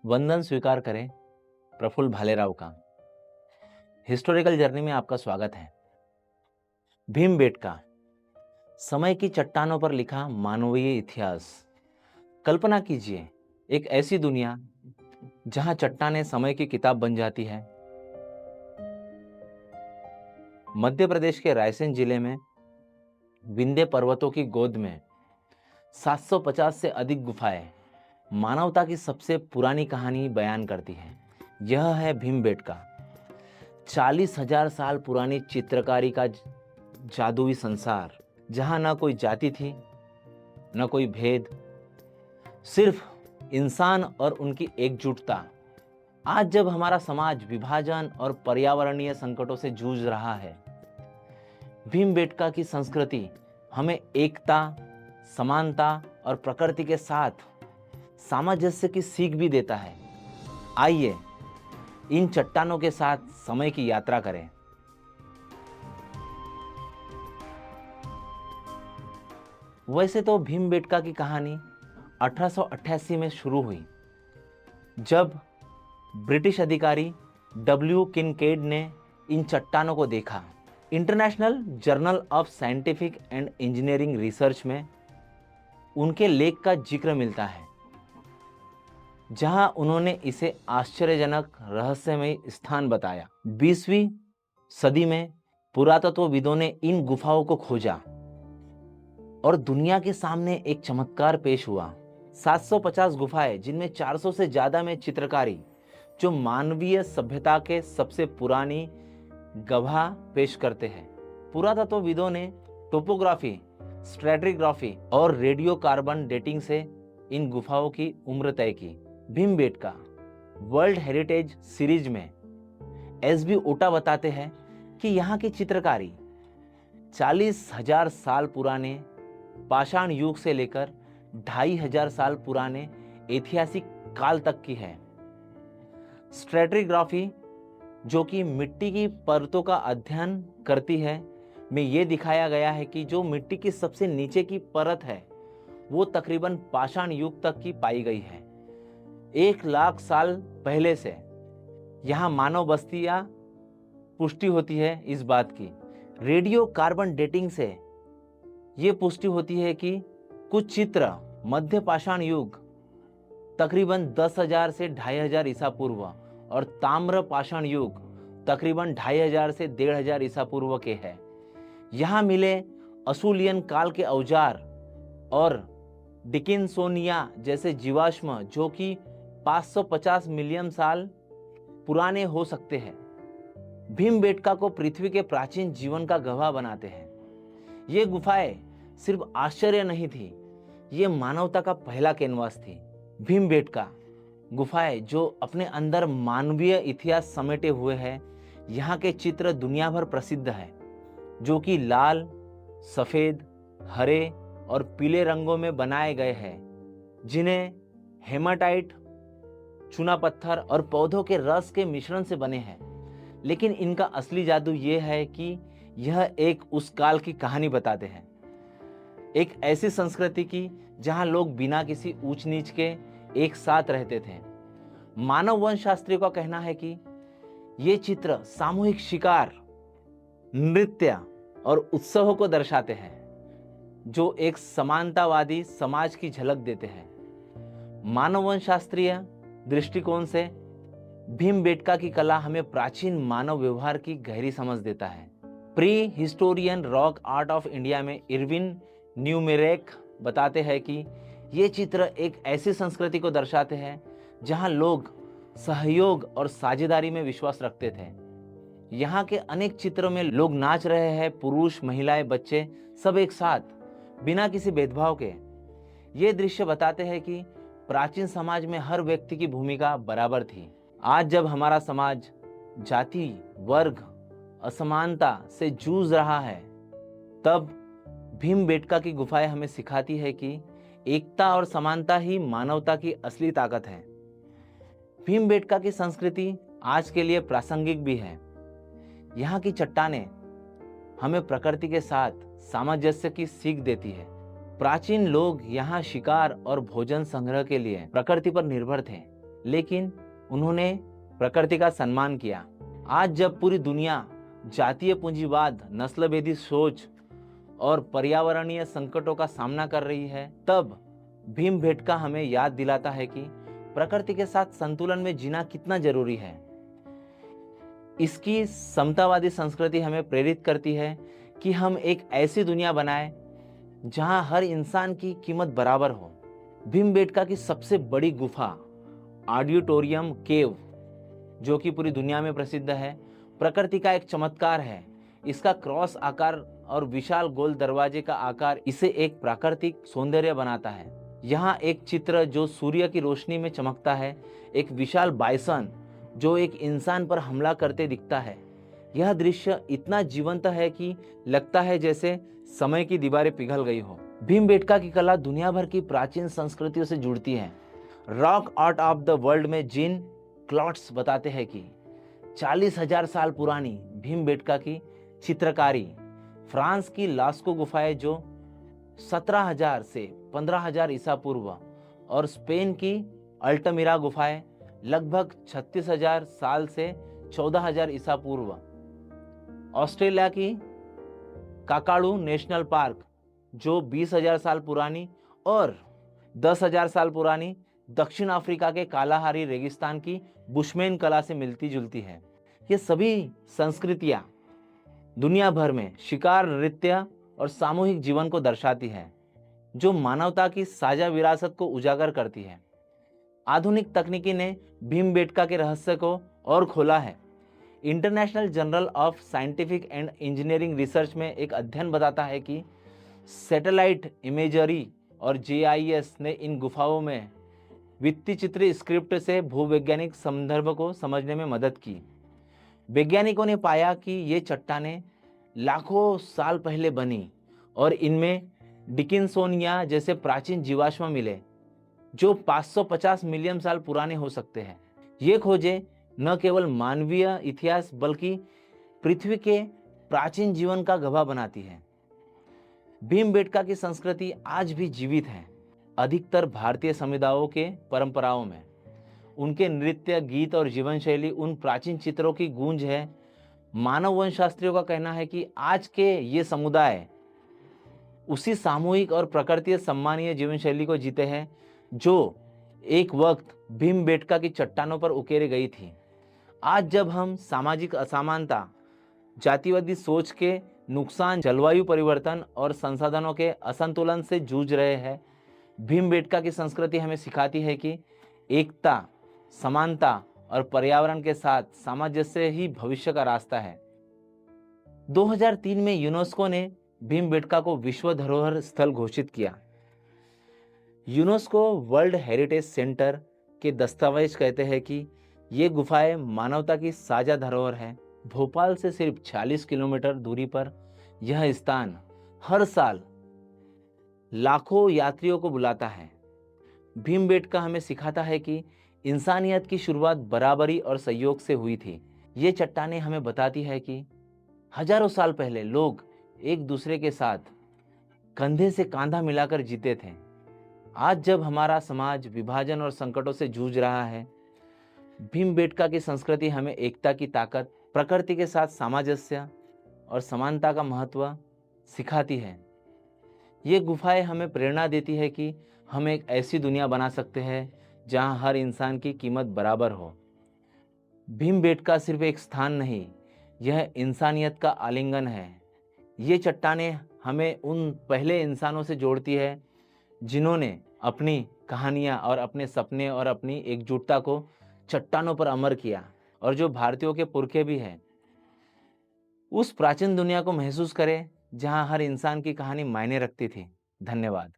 वंदन स्वीकार करें प्रफुल्ल भालेराव का। हिस्टोरिकल जर्नी में आपका स्वागत है। भीमबेटका, समय की चट्टानों पर लिखा मानवीय इतिहास। कल्पना कीजिए एक ऐसी दुनिया जहां चट्टानें समय की किताब बन जाती है। मध्य प्रदेश के रायसेन जिले में विंध्य पर्वतों की गोद में 750 से अधिक गुफाएं मानवता की सबसे पुरानी कहानी बयान करती हैं। यह है भीमबेटका, 40,000 साल पुरानी चित्रकारी का जादुई संसार, जहां ना कोई जाति थी, ना कोई भेद, सिर्फ इंसान और उनकी एकजुटता। आज जब हमारा समाज विभाजन और पर्यावरणीय संकटों से जूझ रहा है, भीमबेटका की संस्कृति हमें एकता, समानता और प्रकृति के साथ सामंजस्य की सीख भी देता है। आइए इन चट्टानों के साथ समय की यात्रा करें। वैसे तो भीमबेटका की कहानी 1888 में शुरू हुई, जब ब्रिटिश अधिकारी डब्ल्यू किनकेड ने इन चट्टानों को देखा। International journal of scientific and engineering research में उनके लेख का जिक्र मिलता है, जहां उन्होंने इसे आश्चर्यजनक रहस्यमय स्थान बताया। 20वीं सदी में पुरातत्वविदों ने इन गुफाओं को खोजा और दुनिया के सामने एक चमत्कार पेश हुआ। 750 गुफाएं, जिनमें 400 से ज्यादा में चित्रकारी, जो मानवीय सभ्यता के सबसे पुरानी गवाह पेश करते हैं। पुरातत्वविदों ने टोपोग्राफी, स्ट्रैटिग्राफी और रेडियो कार्बन डेटिंग से इन गुफाओं की उम्र तय की। भीमबेटका वर्ल्ड हेरिटेज सीरीज में एसबी ओटा बताते हैं कि यहाँ की चित्रकारी 40,000 साल पुराने पाषाण युग से लेकर 2,500 साल पुराने ऐतिहासिक काल तक की है। स्ट्रैटिग्राफी, जो कि मिट्टी की परतों का अध्ययन करती है, में ये दिखाया गया है कि जो मिट्टी की सबसे नीचे की परत है वो तकरीबन पाषाण युग तक की पाई गई है। 1 लाख साल पहले से यहाँ मानव बस्तियां पुष्टि होती है इस बात की। रेडियो कार्बन डेटिंग से ये पुष्टि होती है कि कुछ चित्र मध्य पाषाण युग तकरीबन 10,000 से 2,500 ईसा पूर्व और ताम्र पाषाण युग तकरीबन 2,500 से 1,500 ईसा पूर्व के हैं। यहाँ मिले असूलियन काल के औजार और डिकिंसोनिया जैसे जीवाश्म, जो कि 550 मिलियन साल पुराने हो सकते हैं, भीमबेटका को पृथ्वी के प्राचीन जीवन का गवाह बनाते हैं। ये गुफाएं सिर्फ आश्चर्य नहीं थी, ये मानवता का पहला कैनवास थी। भीमबेटका गुफाएं जो अपने अंदर मानवीय इतिहास समेटे हुए हैं, यहाँ के चित्र दुनिया भर प्रसिद्ध है, जो कि लाल, सफेद, हरे और पीले रंगों में बनाए गए हैं, जिन्हें हेमाटाइट, चूना पत्थर और पौधों के रस के मिश्रण से बने हैं। लेकिन इनका असली जादू ये है कि यह एक उस काल की कहानी बताते हैं, एक ऐसी संस्कृति की जहां लोग बिना किसी ऊंच नीच के एक साथ रहते थे। मानव वंश शास्त्रियों का कहना है कि ये चित्र सामूहिक शिकार, नृत्य और उत्सवों को दर्शाते हैं, जो एक समानतावादी समाज की झलक देते हैं। मानव वंश शास्त्रीय दृष्टिकोण से भीमबेटका की कला हमें प्राचीन मानव व्यवहार की गहरी समझ देता है। Pre historian rock art of India में इरविन न्यूमेरेक बताते हैं कि ये चित्र एक ऐसी संस्कृति को दर्शाते हैं जहां लोग सहयोग और साझेदारी में विश्वास रखते थे। यहाँ के अनेक चित्रों में लोग नाच रहे हैं, पुरुष, महिलाएं, बच्चे सब एक साथ, बिना किसी भेदभाव के। ये दृश्य बताते हैं कि प्राचीन समाज में हर व्यक्ति की भूमिका बराबर थी। आज जब हमारा समाज जाति, वर्ग, असमानता से जूझ रहा है, तब भीमबेटका की गुफाएं हमें सिखाती है कि एकता और समानता ही मानवता की असली ताकत है। भीमबेटका की संस्कृति आज के लिए प्रासंगिक भी है। यहाँ की चट्टानें हमें प्रकृति के साथ सामंजस्य की सीख देती है। प्राचीन लोग यहाँ शिकार और भोजन संग्रह के लिए प्रकृति पर निर्भर थे, लेकिन उन्होंने प्रकृति का सम्मान किया। आज जब पूरी दुनिया जातीय पूंजीवाद, नस्लभेदी सोच और पर्यावरणीय संकटों का सामना कर रही है, तब भीमबेटका हमें याद दिलाता है कि प्रकृति के साथ संतुलन में जीना कितना जरूरी है। इसकी समतावादी संस्कृति हमें प्रेरित करती है कि हम एक ऐसी दुनिया बनाएं जहां हर इंसान की कीमत बराबर हो। भीमबेटका की सबसे बड़ी गुफा ऑडिटोरियम केव, जो कि पूरी दुनिया में प्रसिद्ध है, प्रकृति का एक चमत्कार है। इसका क्रॉस आकार और विशाल गोल दरवाजे का आकार इसे एक प्राकृतिक सौंदर्य बनाता है। यहाँ एक चित्र जो सूर्य की रोशनी में चमकता है, एक विशाल बाइसन जो एक इंसान पर हमला करते दिखता है। यह दृश्य इतना जीवंत है कि लगता है जैसे समय की दीवारें पिघल गई हो। भीमबेटका की कला दुनिया भर की प्राचीन संस्कृतियों से जुड़ती है। Rock art of the world में जीन क्लॉट्स बताते हैं कि 40,000 साल पुरानी भीमबेटका की चित्रकारी फ्रांस की लास्को गुफाएं जो 17,000 से 15,000 ईसा पूर्व और स्पेन की अल्टमिरा गुफाएं लगभग 36,000 साल से 14,000 ईसा पूर्व, ऑस्ट्रेलिया की काकाडू नेशनल पार्क जो 20,000 साल पुरानी और 10,000 साल पुरानी दक्षिण अफ्रीका के कालाहारी रेगिस्तान की बुशमैन कला से मिलती जुलती है। ये सभी संस्कृतियां दुनिया भर में शिकार, नृत्य और सामूहिक जीवन को दर्शाती है, जो मानवता की साझा विरासत को उजागर करती है। आधुनिक तकनीकी ने भीमबेटका के रहस्य को और खोला है। International journal of scientific and engineering research में एक अध्ययन बताता है कि सैटेलाइट इमेजरी और जीआईएस ने इन गुफाओं में भित्तिचित्र स्क्रिप्ट से भूवैज्ञानिक संदर्भ को समझने में मदद की। वैज्ञानिकों ने पाया कि ये चट्टानें लाखों साल पहले बनी और इनमें डिकिंसोनिया जैसे प्राचीन जीवाश्म मिले जो 550 मिलियन साल पुराने हो सकते हैं। ये खोजें न केवल मानवीय इतिहास बल्कि पृथ्वी के प्राचीन जीवन का गवाह बनाती है। भीमबेटका की संस्कृति आज भी जीवित है। अधिकतर भारतीय समुदायों के परंपराओं में उनके नृत्य, गीत और जीवन शैली उन प्राचीन चित्रों की गूंज है। मानव वंशशास्त्रियों का कहना है कि आज के ये समुदाय उसी सामूहिक और प्रकृति सम्मानीय जीवन शैली को जीते हैं जो एक वक्त भीमबेटका की चट्टानों पर उकेरी गई थी। आज जब हम सामाजिक असमानता, जातिवादी सोच के नुकसान, जलवायु परिवर्तन और संसाधनों के असंतुलन से जूझ रहे हैं, भीमबेटका की संस्कृति हमें सिखाती है कि एकता, समानता और पर्यावरण के साथ सामंजस्य ही भविष्य का रास्ता है। 2003 में यूनेस्को ने भीमबेटका को विश्व धरोहर स्थल घोषित किया। यूनेस्को वर्ल्ड हेरिटेज सेंटर के दस्तावेज कहते हैं कि ये गुफाएं मानवता की साझा धरोहर है। भोपाल से सिर्फ 40 किलोमीटर दूरी पर यह स्थान हर साल लाखों यात्रियों को बुलाता है। भीमबेटका हमें सिखाता है कि इंसानियत की शुरुआत बराबरी और सहयोग से हुई थी। ये चट्टानें हमें बताती है कि हजारों साल पहले लोग एक दूसरे के साथ कंधे से कंधा मिलाकर जीते थे। आज जब हमारा समाज विभाजन और संकटों से जूझ रहा है, भीमबेटका की संस्कृति हमें एकता की ताकत, प्रकृति के साथ सामंजस्य और समानता का महत्व सिखाती है। ये गुफाएं हमें प्रेरणा देती है कि हम एक ऐसी दुनिया बना सकते हैं जहां हर इंसान की कीमत बराबर हो। भीमबेटका सिर्फ एक स्थान नहीं, यह इंसानियत का आलिंगन है। ये चट्टानें हमें उन पहले इंसानों से जोड़ती है जिन्होंने अपनी कहानियाँ और अपने सपने और अपनी एकजुटता को चट्टानों पर अमर किया, और जो भारतीयों के पुरखे भी हैं। उस प्राचीन दुनिया को महसूस करें जहां हर इंसान की कहानी मायने रखती थी। धन्यवाद।